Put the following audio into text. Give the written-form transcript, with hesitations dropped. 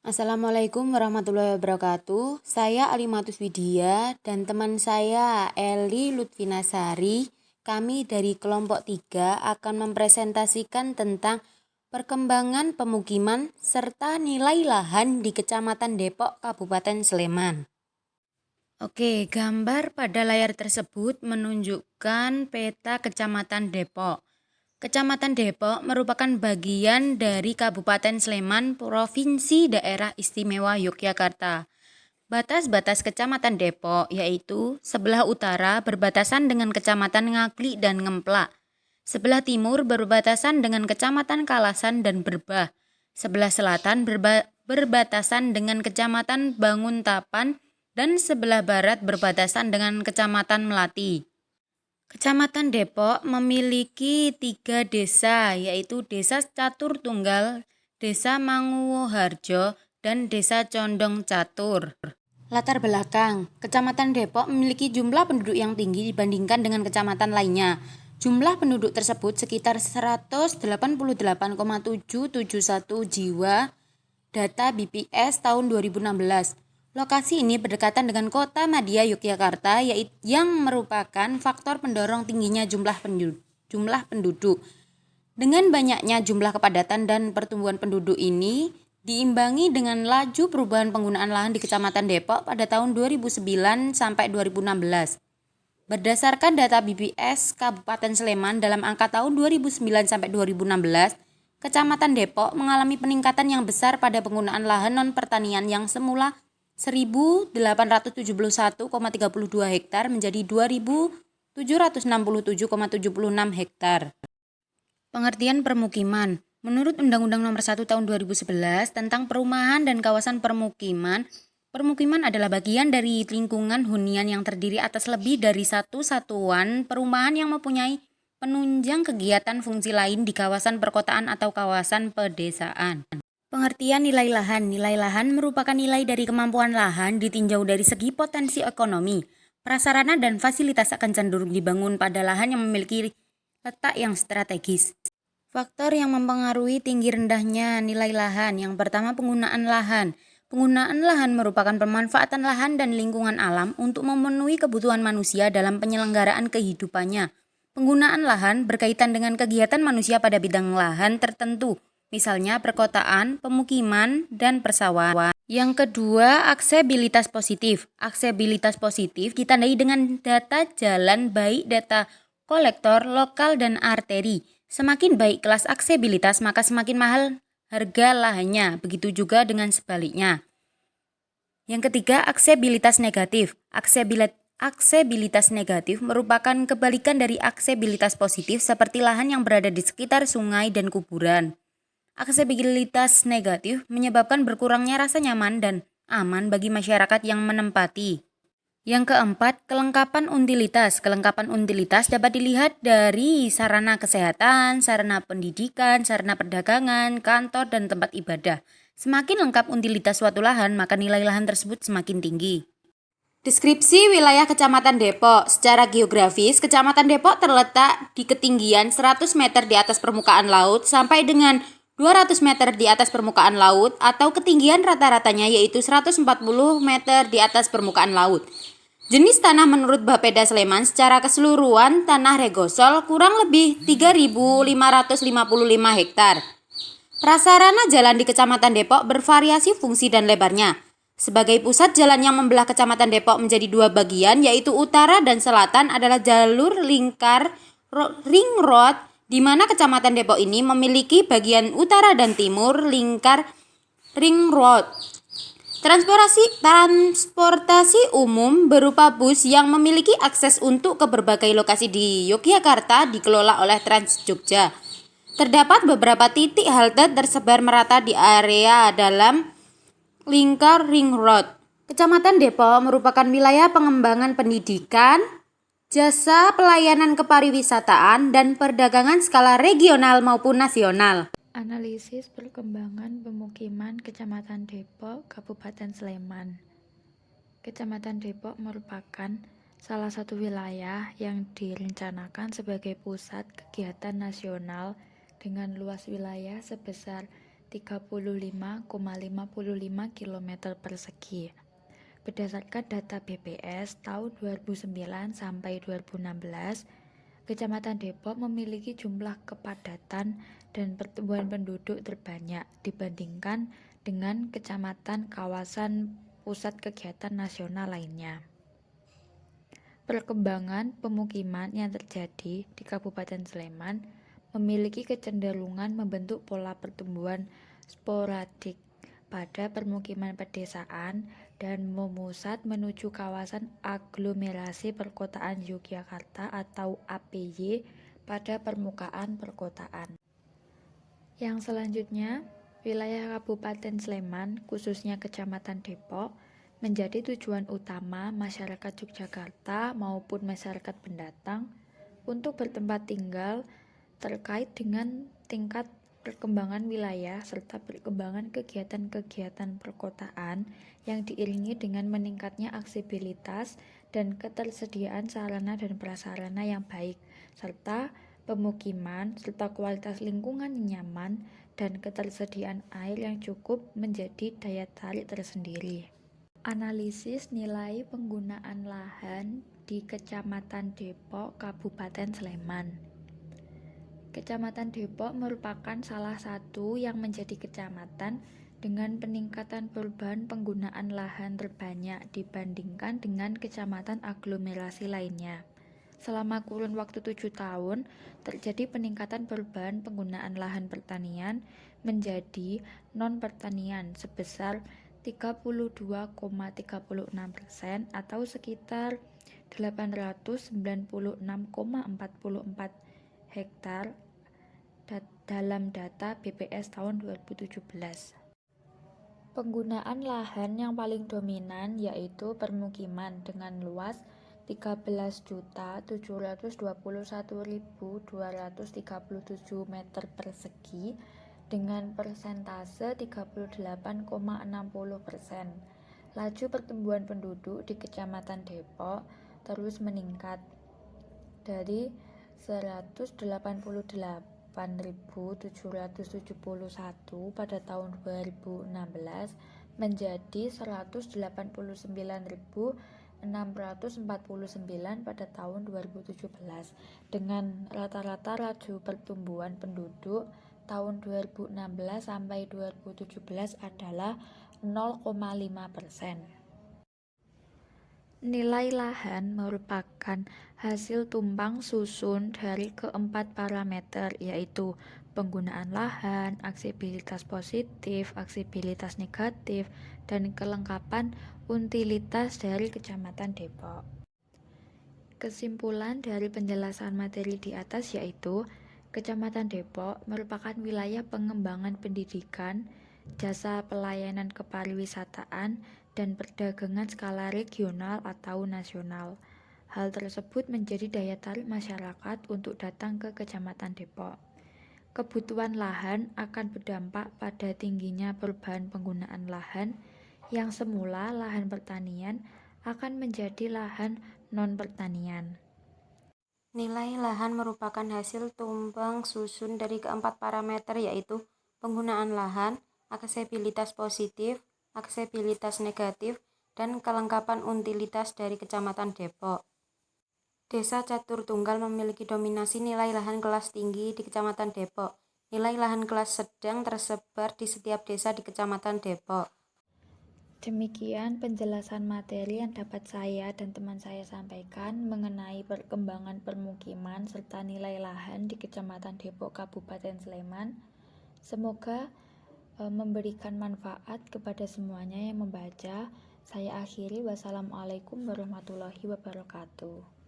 Assalamualaikum warahmatullahi wabarakatuh. Saya Alimatus Widya dan teman saya Eli Lutfinasari. Kami dari kelompok 3 akan mempresentasikan tentang perkembangan pemukiman serta nilai lahan di Kecamatan Depok, Kabupaten Sleman. Oke, gambar pada layar tersebut menunjukkan peta Kecamatan Depok. Kecamatan Depok merupakan bagian dari Kabupaten Sleman, Provinsi Daerah Istimewa Yogyakarta. Batas-batas Kecamatan Depok yaitu sebelah utara berbatasan dengan Kecamatan Ngaglik dan Ngemplak. Sebelah timur berbatasan dengan Kecamatan Kalasan dan Berbah. Sebelah selatan berbatasan dengan Kecamatan Banguntapan dan sebelah barat berbatasan dengan Kecamatan Melati. Kecamatan Depok memiliki 3 desa, yaitu Desa Catur Tunggal, Desa Manguwoharjo, dan Desa Condong Catur. Latar belakang, Kecamatan Depok memiliki jumlah penduduk yang tinggi dibandingkan dengan kecamatan lainnya. Jumlah penduduk tersebut sekitar 188,771 jiwa, data BPS tahun 2016. Lokasi ini berdekatan dengan Kota Madya Yogyakarta yang merupakan faktor pendorong tingginya jumlah penduduk. Dengan banyaknya jumlah kepadatan dan pertumbuhan penduduk ini diimbangi dengan laju perubahan penggunaan lahan di Kecamatan Depok pada tahun 2009 sampai 2016. Berdasarkan data BPS Kabupaten Sleman dalam angka tahun 2009 sampai 2016, Kecamatan Depok mengalami peningkatan yang besar pada penggunaan lahan non-pertanian yang semula 1.871,32 hektar menjadi 2.767,76 hektar. Pengertian permukiman. Menurut Undang-Undang Nomor 1 Tahun 2011 tentang Perumahan dan Kawasan Permukiman, permukiman adalah bagian dari lingkungan hunian yang terdiri atas lebih dari satu satuan perumahan yang mempunyai penunjang kegiatan fungsi lain di kawasan perkotaan atau kawasan pedesaan. Pengertian nilai lahan. Nilai lahan merupakan nilai dari kemampuan lahan ditinjau dari segi potensi ekonomi. Prasarana dan fasilitas akan cenderung dibangun pada lahan yang memiliki letak yang strategis. Faktor yang mempengaruhi tinggi rendahnya nilai lahan. Yang pertama, penggunaan lahan. Penggunaan lahan merupakan pemanfaatan lahan dan lingkungan alam untuk memenuhi kebutuhan manusia dalam penyelenggaraan kehidupannya. Penggunaan lahan berkaitan dengan kegiatan manusia pada bidang lahan tertentu, misalnya perkotaan, pemukiman, dan persawahan. Yang kedua, aksesibilitas positif. Aksesibilitas positif ditandai dengan data jalan baik data kolektor, lokal, dan arteri. Semakin baik kelas aksesibilitas, maka semakin mahal harga lahannya. Begitu juga dengan sebaliknya. Yang ketiga, aksesibilitas negatif. Aksesibilitas negatif merupakan kebalikan dari aksesibilitas positif seperti lahan yang berada di sekitar sungai dan kuburan. Aksesibilitas negatif menyebabkan berkurangnya rasa nyaman dan aman bagi masyarakat yang menempati. Yang keempat, kelengkapan utilitas. Kelengkapan utilitas dapat dilihat dari sarana kesehatan, sarana pendidikan, sarana perdagangan, kantor, dan tempat ibadah. Semakin lengkap utilitas suatu lahan, maka nilai lahan tersebut semakin tinggi. Deskripsi wilayah Kecamatan Depok. Secara geografis, Kecamatan Depok terletak di ketinggian 100 meter di atas permukaan laut sampai dengan 200 meter di atas permukaan laut atau ketinggian rata-ratanya yaitu 140 meter di atas permukaan laut. Jenis tanah menurut Bapeda Sleman secara keseluruhan tanah regosol kurang lebih 3.555 hektar. Prasarana jalan di Kecamatan Depok bervariasi fungsi dan lebarnya. Sebagai pusat, jalan yang membelah Kecamatan Depok menjadi 2 bagian, yaitu utara dan selatan adalah jalur lingkar ring road, di mana Kecamatan Depok ini memiliki bagian utara dan timur lingkar ring road. Transportasi umum berupa bus yang memiliki akses untuk ke berbagai lokasi di Yogyakarta dikelola oleh Trans Jogja. Terdapat beberapa titik halte tersebar merata di area dalam lingkar ring road. Kecamatan Depok merupakan wilayah pengembangan pendidikan, jasa pelayanan kepariwisataan, dan perdagangan skala regional maupun nasional. Analisis perkembangan pemukiman Kecamatan Depok, Kabupaten Sleman. Kecamatan Depok merupakan salah satu wilayah yang direncanakan sebagai pusat kegiatan nasional dengan luas wilayah sebesar 35,55 km persegi. Berdasarkan data BPS tahun 2009 sampai 2016, Kecamatan Depok memiliki jumlah kepadatan dan pertumbuhan penduduk terbanyak dibandingkan dengan kecamatan kawasan pusat kegiatan nasional lainnya. Perkembangan pemukiman yang terjadi di Kabupaten Sleman memiliki kecenderungan membentuk pola pertumbuhan sporadik pada permukiman pedesaan dan memusat menuju kawasan aglomerasi perkotaan Yogyakarta atau APY pada permukaan perkotaan. Yang selanjutnya, wilayah Kabupaten Sleman, khususnya Kecamatan Depok, menjadi tujuan utama masyarakat Yogyakarta maupun masyarakat pendatang untuk bertempat tinggal terkait dengan tingkat perkembangan wilayah serta perkembangan kegiatan-kegiatan perkotaan yang diiringi dengan meningkatnya aksesibilitas dan ketersediaan sarana dan prasarana yang baik, serta pemukiman serta kualitas lingkungan yang nyaman dan ketersediaan air yang cukup menjadi daya tarik tersendiri. Analisis nilai penggunaan lahan di Kecamatan Depok, Kabupaten Sleman. Kecamatan Depok merupakan salah satu yang menjadi kecamatan dengan peningkatan perubahan penggunaan lahan terbanyak dibandingkan dengan kecamatan aglomerasi lainnya. Selama kurun waktu 7 tahun, terjadi peningkatan perubahan penggunaan lahan pertanian menjadi non-pertanian sebesar 32,36% atau sekitar 896,44 hektar dalam data BPS tahun 2017. Penggunaan lahan yang paling dominan yaitu permukiman dengan luas 13.721.237 meter persegi dengan persentase 38,60%. Laju pertumbuhan penduduk di Kecamatan Depok terus meningkat dari 188.771 pada tahun 2016 menjadi 189.649 pada tahun 2017 dengan rata-rata laju pertumbuhan penduduk tahun 2016 sampai 2017 adalah 0,5%. Nilai lahan merupakan hasil tumpang susun dari keempat parameter yaitu penggunaan lahan, aksesibilitas positif, aksesibilitas negatif, dan kelengkapan utilitas dari Kecamatan Depok. Kesimpulan dari penjelasan materi di atas yaitu Kecamatan Depok merupakan wilayah pengembangan pendidikan, jasa pelayanan kepariwisataan, dan perdagangan skala regional atau nasional. Hal tersebut menjadi daya tarik masyarakat untuk datang ke Kecamatan Depok. Kebutuhan lahan akan berdampak pada tingginya perubahan penggunaan lahan yang semula lahan pertanian akan menjadi lahan non-pertanian. Nilai lahan merupakan hasil tumpang susun dari keempat parameter yaitu penggunaan lahan, aksesibilitas positif, aksesibilitas negatif, dan kelengkapan utilitas dari Kecamatan Depok. Desa Catur Tunggal memiliki dominasi nilai lahan kelas tinggi di Kecamatan Depok. Nilai lahan kelas sedang tersebar di setiap desa di Kecamatan Depok. Demikian penjelasan materi yang dapat saya dan teman saya sampaikan mengenai perkembangan permukiman serta nilai lahan di Kecamatan Depok, Kabupaten Sleman. Semoga memberikan manfaat kepada semuanya yang membaca. Saya akhiri, wassalamualaikum warahmatullahi wabarakatuh.